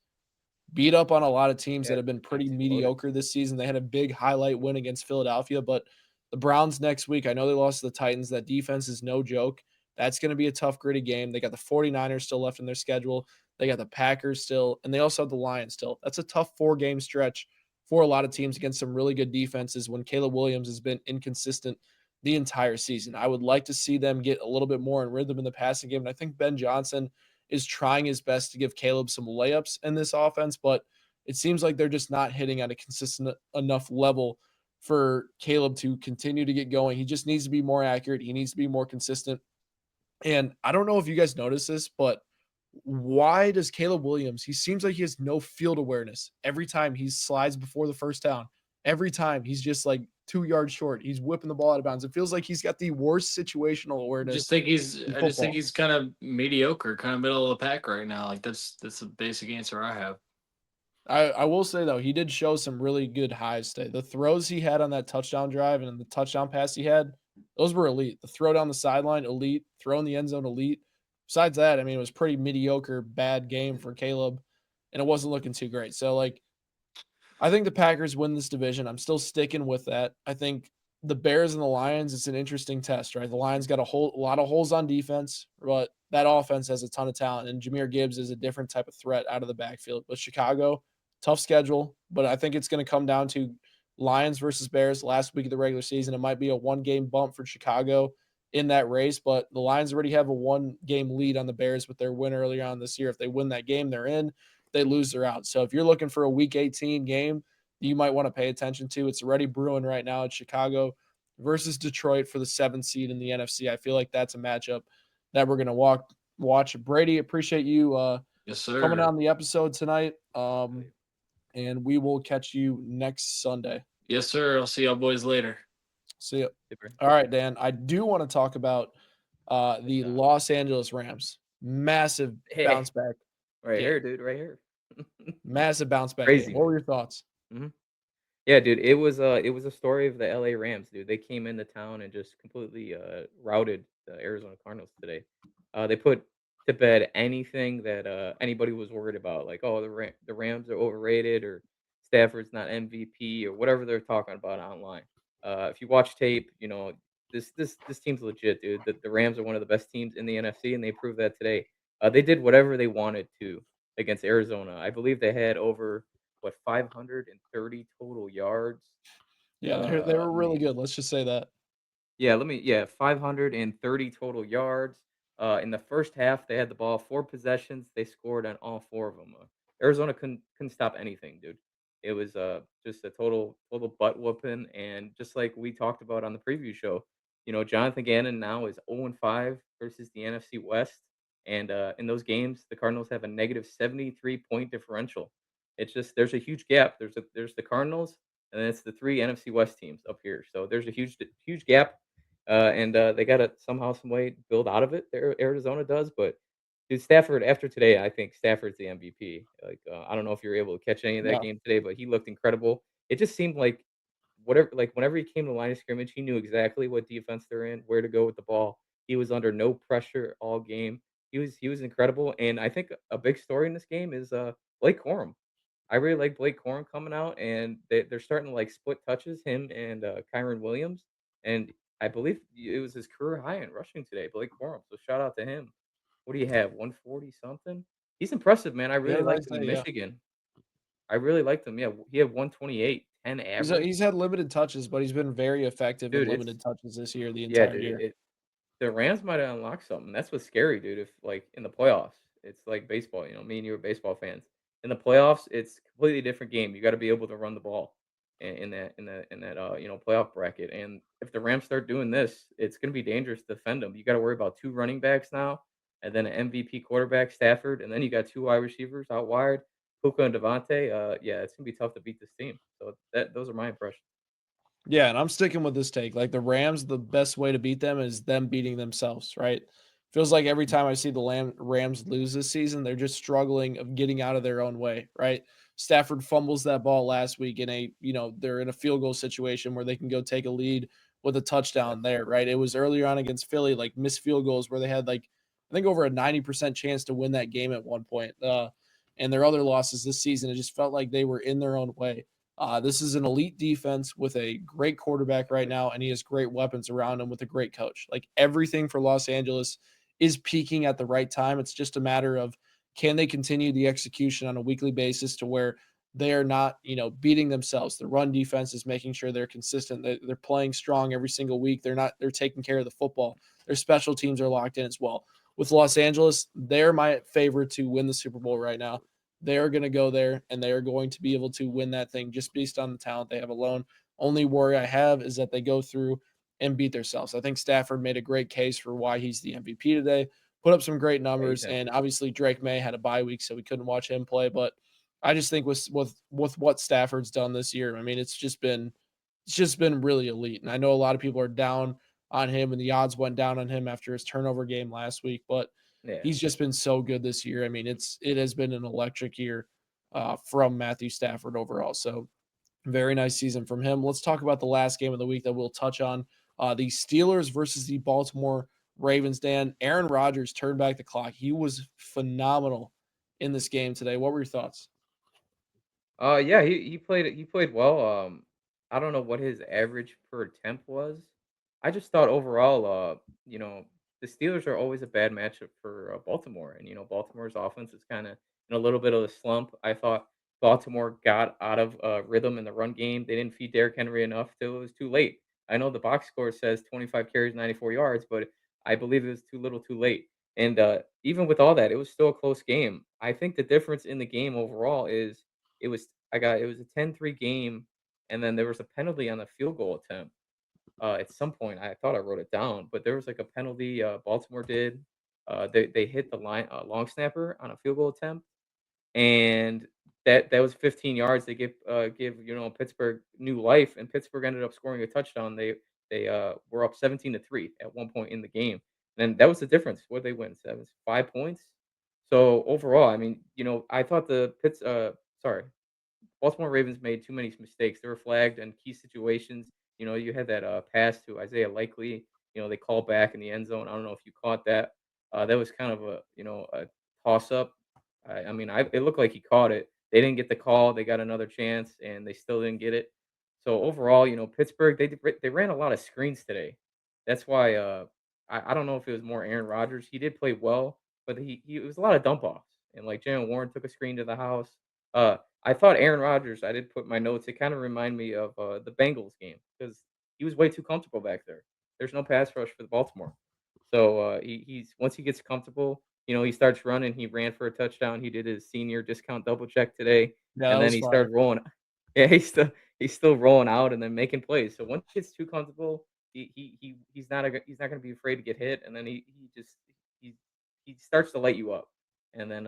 beat up on a lot of teams Yeah, that have been pretty NFC loaded. mediocre this season. They had a big highlight win against Philadelphia, but the Browns next week, I know they lost to the Titans. That defense is no joke. That's going to be a tough, gritty game. They got the 49ers still left in their schedule. They got the Packers still, and they also have the Lions still. That's a tough 4-game stretch for a lot of teams against some really good defenses when Caleb Williams has been inconsistent the entire season. I would like to see them get a little bit more in rhythm in the passing game. And I think Ben Johnson is trying his best to give Caleb some layups in this offense, but it seems like they're just not hitting at a consistent enough level for Caleb to continue to get going. He just needs to be more accurate. He needs to be more consistent. And I don't know if you guys noticed this, but why does Caleb Williams, he seems like he has no field awareness every time he slides before the first down. Every time he's just like 2 yards short. He's whipping the ball out of bounds. It feels like he's got the worst situational awareness in I just think football. he's kind of mediocre, kind of middle of the pack right now. Like that's the basic answer I have. I will say though, he did show some really good highs today. The throws he had on that touchdown drive and the touchdown pass he had, those were elite. The throw down the sideline, elite. Throw in the end zone, elite. Besides that, I mean, it was pretty mediocre, bad game for Caleb, and it wasn't looking too great. So, like, I think the Packers win this division. I'm still sticking with that. I think the Bears and the Lions, it's an interesting test, right? The Lions got a lot of holes on defense, but that offense has a ton of talent, and Jahmyr Gibbs is a different type of threat out of the backfield. But Chicago, tough schedule, but I think it's going to come down to Lions versus Bears last week of the regular season. It might be a one-game bump for Chicago in that race, but the Lions already have a one-game lead on the Bears with their win earlier on this year. If they win that game, they're in. They lose, they're out. So if you're looking for a Week 18 game you might want to pay attention to, it's already brewing right now at Chicago versus Detroit for the 7th seed in the NFC. I feel like that's a matchup that we're going to watch. Brady, appreciate you Yes, coming sir. on the episode tonight. And we will catch you next Sunday. Yes, sir. I'll see y'all boys later. See ya. Super. All right, Dan. I do want to talk about the Los Angeles Rams. Massive Hey, bounce back. right game. here, dude, right here. Massive bounce back Crazy, game. What were man. your thoughts? Mhm. Yeah, dude, it was a story of the LA Rams, dude. They came into town and just completely routed the Arizona Cardinals today. They put to bed anything that anybody was worried about, like, oh, the Rams are overrated or Stafford's not MVP or whatever they're talking about online. If you watch tape, this team's legit, dude. The Rams are one of the best teams in the NFC, and they proved that today. They did whatever they wanted to against Arizona. I believe they had over 530 total yards. Yeah, they were Let really me good. Let's just say that. yeah, 530 total yards. In the first half, they had the ball 4 possessions. They scored on all 4 of them. Arizona couldn't stop anything, dude. It was just a total butt whooping, and just like we talked about on the preview show, Jonathan Gannon now is 0-5 versus the NFC West, and in those games, the Cardinals have a negative 73-point differential. It's just there's a huge gap. There's the Cardinals, and then it's the 3 NFC West teams up here. So there's a huge gap and they got to somehow, some way build out of it. Arizona does, but dude, Stafford. After today, I think Stafford's the MVP. Like, I don't know if you were able to catch any of that Yeah. game today, but he looked incredible. It just seemed like whenever he came to the line of scrimmage, he knew exactly what defense they're in, where to go with the ball. He was under no pressure all game. He was incredible, and I think a big story in this game is Blake Corum. I really like Blake Corum coming out, and they're starting to like split touches, him and Kyron Williams, and I believe it was his career high in rushing today, Blake Corum. So shout out to him. What do you have? 140 something? He's impressive, man. I He had really a nice liked him day, in yeah. Michigan. I really liked him. Yeah, he had 128, 10 average. He's had limited touches, but he's been very effective in Dude, limited touches this year, the yeah, entire dude. year. The Rams might have unlocked something. That's what's scary, dude. If like in the playoffs, it's like baseball. Me and you are baseball fans. In the playoffs, it's a completely different game. You got to be able to run the ball in that playoff bracket. And if the Rams start doing this, it's going to be dangerous to defend them. You got to worry about 2 running backs now, and then an MVP quarterback Stafford, and then you got 2 wide receivers out wide, Puka and Devontae. Yeah, it's gonna be tough to beat this team. So those are my impressions. Yeah, and I'm sticking with this take. Like the Rams, the best way to beat them is them beating themselves, right? Feels like every time I see the Rams lose this season, they're just struggling of getting out of their own way, right? Stafford fumbles that ball last week in they're in a field goal situation where they can go take a lead with a Yeah, touchdown there, right? It was earlier on against Philly, like missed field goals where they had like I think over a 90% chance to win that game at one point. And their other losses this season, it just felt like they were in their own way. This is an elite defense with a great quarterback right now, and he has great weapons around him with a great coach. Like everything for Los Angeles is peaking at the right time. It's just a matter of can they continue the execution on a weekly basis to where they are not, beating themselves. The run defense is making sure they're consistent. They're playing strong every single week. They're taking care of the football. Their special teams are locked in as well. With Los Angeles, they're my favorite to win the Super Bowl right now. They are going to go there and they are going to be able to win that thing just based on the talent they have alone. Only worry I have is that they go through and beat themselves. I think Stafford made a great case for why he's the MVP today, put up some great Yeah, he's numbers. had And obviously Drake May had a bye week, so we couldn't watch him play. But I just think with what Stafford's done this year, I mean, it's just been really elite. And I know a lot of people are down on him, and the odds went down on him after his turnover game last week, but yeah. he's just been so good this year. I mean, it has been an electric year from Matthew Stafford overall. So very nice season from him. Let's talk about the last game of the week that we'll touch on. The Steelers versus the Baltimore Ravens. Dan, Aaron Rodgers turned back the clock. He was phenomenal in this game today. What were your thoughts? Yeah, he played well. I don't know what his average per attempt was. I just thought overall, you know, the Steelers are always a bad matchup for Baltimore, and Baltimore's offense is kind of in a little bit of a slump. I thought Baltimore got out of rhythm in the run game. They didn't feed Derrick Henry enough till it was too late. I know the box score says 25 carries, 94 yards, but I believe it was too little, too late. And even with all that, it was still a close game. I think the difference in the game overall is it was a 10-3 game, and then there was a penalty on the field goal attempt. At some point, I thought I wrote it down, but there was like a penalty Baltimore did. They hit the line long snapper on a field goal attempt, and that was 15 yards. They give Pittsburgh new life, and Pittsburgh ended up scoring a touchdown. They were up 17-3 at one point in the game. And that was the difference. What they win? 5 points. So overall, I mean, I thought the Pitts sorry, Baltimore Ravens made too many mistakes. They were flagged in key situations. You had that pass to Isaiah Likely. They called back in the end zone. I don't know if you caught that. That was kind of a toss up. I mean, it looked like he caught it. They didn't get the call. They got another chance, and they still didn't get it. So overall, Pittsburgh they ran a lot of screens today. That's why I don't know if it was more Aaron Rodgers. He did play well, but he it was a lot of dump offs. And like Jalen Warren took a screen to the house. I thought Aaron Rodgers, I did put my notes, it kinda remind me of, the Bengals game because he was way too comfortable back there. There's no pass rush for the Baltimore. So, he's once he gets comfortable, he starts running. He ran for a touchdown. He did his senior discount double check today, Yeah, that and then was he fire. started rolling. Yeah, he's still rolling out and then making plays. So once he gets too comfortable, he's not gonna be afraid to get hit, and then he he starts to light you up. And then,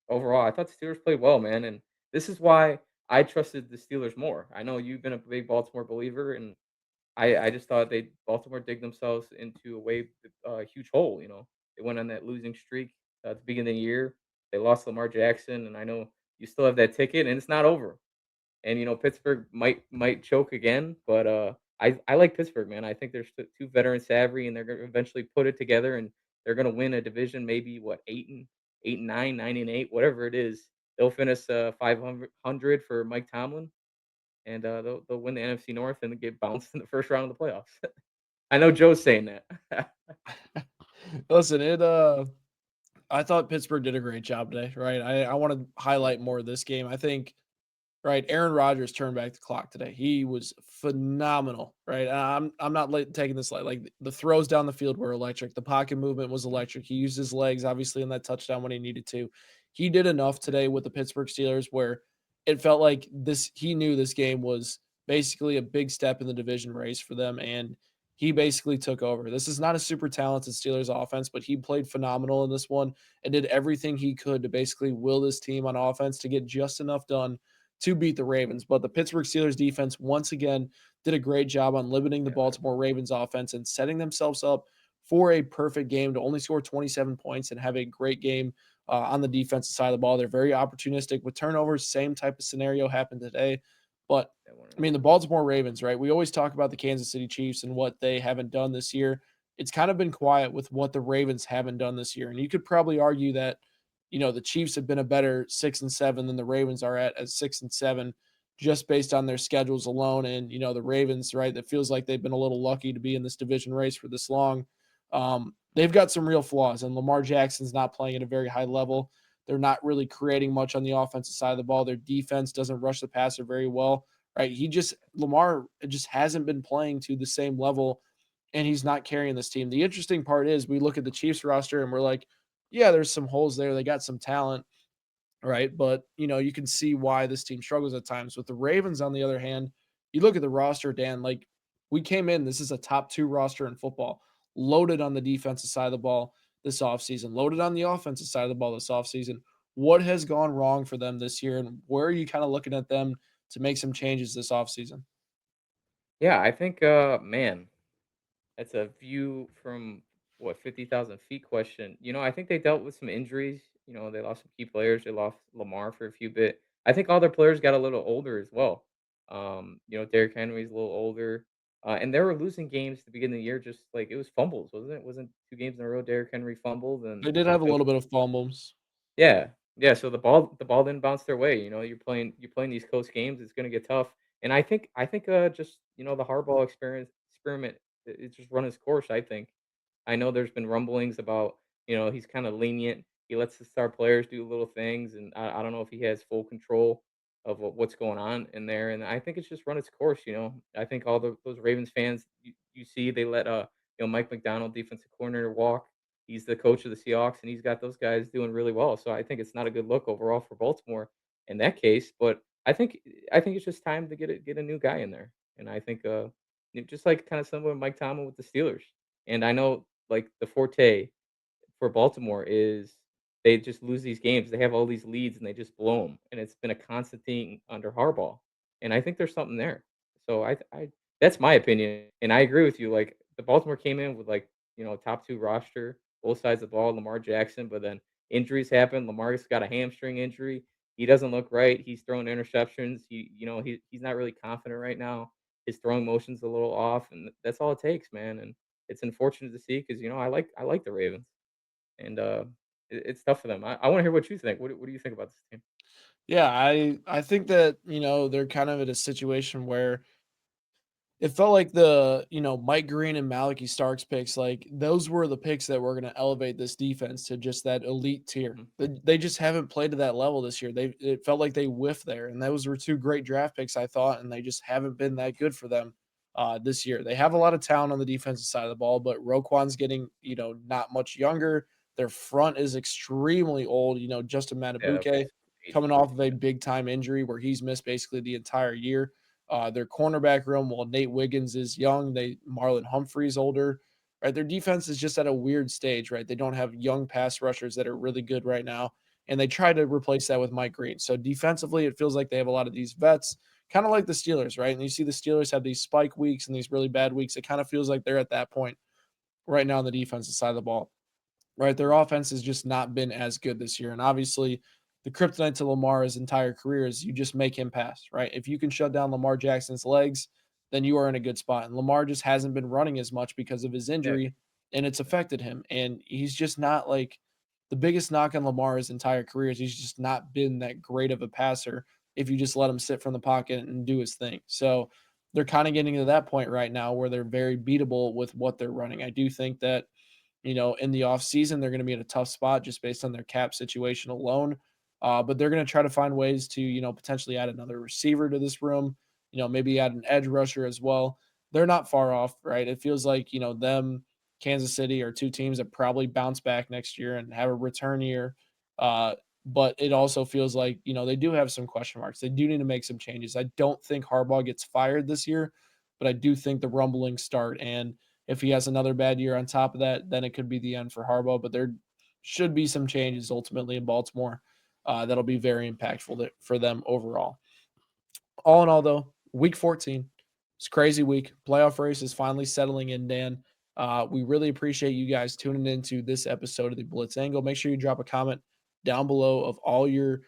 overall, I thought the Steelers played well, man, and this is why I trusted the Steelers more. I know you've been a big Baltimore believer, and I just thought they Baltimore dig themselves into a huge hole. They went on that losing streak at the beginning of the year. They lost Lamar Jackson, and I know you still have that ticket, and it's not over. And Pittsburgh might choke again, but I like Pittsburgh, man. I think they're too veteran savvy, and they're gonna eventually put it together, and they're gonna win a division. Maybe what 8-9, 9-8, whatever it is. They'll finish 500 for Mike Tomlin, and they'll win the NFC North and get bounced in the first round of the playoffs. I know Joe's saying that. Listen, I thought Pittsburgh did a great job today, right? I want to highlight more of this game. I think, right, Aaron Rodgers turned back the clock today. He was phenomenal, right? And I'm not taking this light. Like the throws down the field were electric. The pocket movement was electric. He used his legs, obviously, in that touchdown when he needed to. He did enough today with the Pittsburgh Steelers where it felt like this. He knew this game was basically a big step in the division race for them, and he basically took over. This is not a super talented Steelers offense, but he played phenomenal in this one and did everything he could to basically will this team on offense to get just enough done to beat the Ravens. But the Pittsburgh Steelers defense once again did a great job on limiting the Yeah, Baltimore Ravens offense and setting themselves up for a perfect game to only score 27 points and have a great game on the defensive side of the ball. They're very opportunistic with turnovers. Same type of scenario happened today. But that one. I mean, the Baltimore Ravens, right? We always talk about the Kansas City Chiefs and what they haven't done this year. It's kind of been quiet with what the Ravens haven't done this year. And you could probably argue that the Chiefs have been a better 6-7 than the Ravens are at 6-7, just based on their schedules alone. And the Ravens, right? That feels like they've been a little lucky to be in this division race for this long. They've got some real flaws, and Lamar Jackson's not playing at a very high level. They're not really creating much on the offensive side of the ball. Their defense doesn't rush the passer very well, right? Lamar just hasn't been playing to the same level, and he's not carrying this team. The interesting part is we look at the Chiefs roster and we're like, yeah, there's some holes there. They got some talent, right? But you can see why this team struggles at times. With the Ravens, on the other hand, you look at the roster, Dan, like we came in, this is a top 2 roster in football, loaded on the defensive side of the ball. this offseason, loaded on the offensive side of the ball this offseason. What has gone wrong for them this year, and where are you kind of looking at them to make some changes this offseason? Yeah, I think, man, that's a view from what 50,000 feet question. I think they dealt with some injuries. They lost some key players. They lost Lamar for a few bit. I think all their players got a little older as well. Derrick Henry's a little older, and they were losing games at the beginning of the year. Just like it was fumbles, wasn't it? Wasn't 2 games in a row Derrick Henry fumbled and They did have a it was little bit of fumbles. yeah, yeah, so the ball didn't bounce their way, you're playing these close games, it's gonna get tough, and I think, just, the hardball experiment, it just run its course, I think. I know there's been rumblings about, he's kinda lenient, he lets the star players do little things, and I don't know if he has full control of what's going on in there, and I think it's just run its course. I think all those Ravens fans, you see they let, Mike McDonald, defensive coordinator, walk. He's the coach of the Seahawks, and he's got those guys doing really well. So I think it's not a good look overall for Baltimore in that case. But I think it's just time to get a new guy in there. And I think just like kind of similar to Mike Tomlin with the Steelers. And I know like the forte for Baltimore is they just lose these games. They have all these leads and they just blow them, and it's been a constant thing under Harbaugh. And I think there's something there. So I that's my opinion, and I agree with you. Like the Baltimore came in with like top two roster, both sides of the ball, Lamar Jackson, but then injuries happen. Lamar's got a hamstring injury. He doesn't look right. He's throwing interceptions. He's not really confident right now. His throwing motion's a little off, and that's all it takes, man. And it's unfortunate to see because I like the Ravens and it's tough for them. I want to hear what you think. What do you think about this team? Yeah, I think that, they're kind of in a situation where it felt like Mike Green and Malachi Starks picks, like, those were the picks that were gonna elevate this defense to just that elite tier. Mhm. They just haven't played to that level this year. It felt like they whiffed there, and those were 2 great draft picks, I thought, and they just haven't been that good for them, this year. They have a lot of talent on the defensive side of the ball, but Roquan's getting, not much younger. Their front is extremely old. Justin Yeah, Madubuike aged coming too. off of a big time injury where he's missed basically the entire year. Their cornerback room, well, Nate Wiggins is young. Marlon Humphrey's older, right? Their defense is just at a weird stage, right? They don't have young pass rushers that are really good right now, and they try to replace that with Mike Green. So defensively, it feels like they have a lot of these vets, kind of like the Steelers, right? And you see the Steelers have these spike weeks and these really bad weeks. It kind of feels like they're at that point right now on the defensive side of the ball, right? Their offense has just not been as good this year. And obviously, the kryptonite to Lamar's entire career is you just make him pass, right? If you can shut down Lamar Jackson's legs, then you are in a good spot. And Lamar just hasn't been running as much because of his Yeah, injury, and it's affected him. And he's just not like the biggest knock on Lamar's entire career is he's just not been that great of a passer if you just let him sit from the pocket and do his thing. So they're kind of getting to that point right now where they're very beatable with what they're running. I do think that in the offseason, they're going to be in a tough spot just based on their cap situation alone. But they're going to try to find ways to, potentially add another receiver to this room, maybe add an edge rusher as well. They're not far off, right? It feels like, Kansas City are 2 teams that probably bounce back next year and have a return year. Uh, but it also feels like, they do have some question marks. They do need to make some changes. I don't think Harbaugh gets fired this year, but I do think the rumblings start. And if he has another bad year on top of that, then it could be the end for Harbaugh. But there should be some changes ultimately in Baltimore that'll be very impactful for them overall. All in all, though, week 14, it's a crazy week. Playoff race is finally settling in, Dan. We really appreciate you guys tuning into this episode of the Blitz Angle. Make sure you drop a comment down below of all your,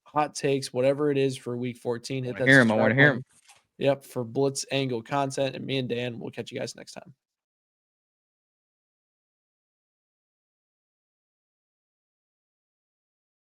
hot takes, whatever it is for week 14. I Hit want to that hear him. I want subscribe to hear him. button. Yep, for Blitz Angle content. And me and Dan, we'll catch you guys next time.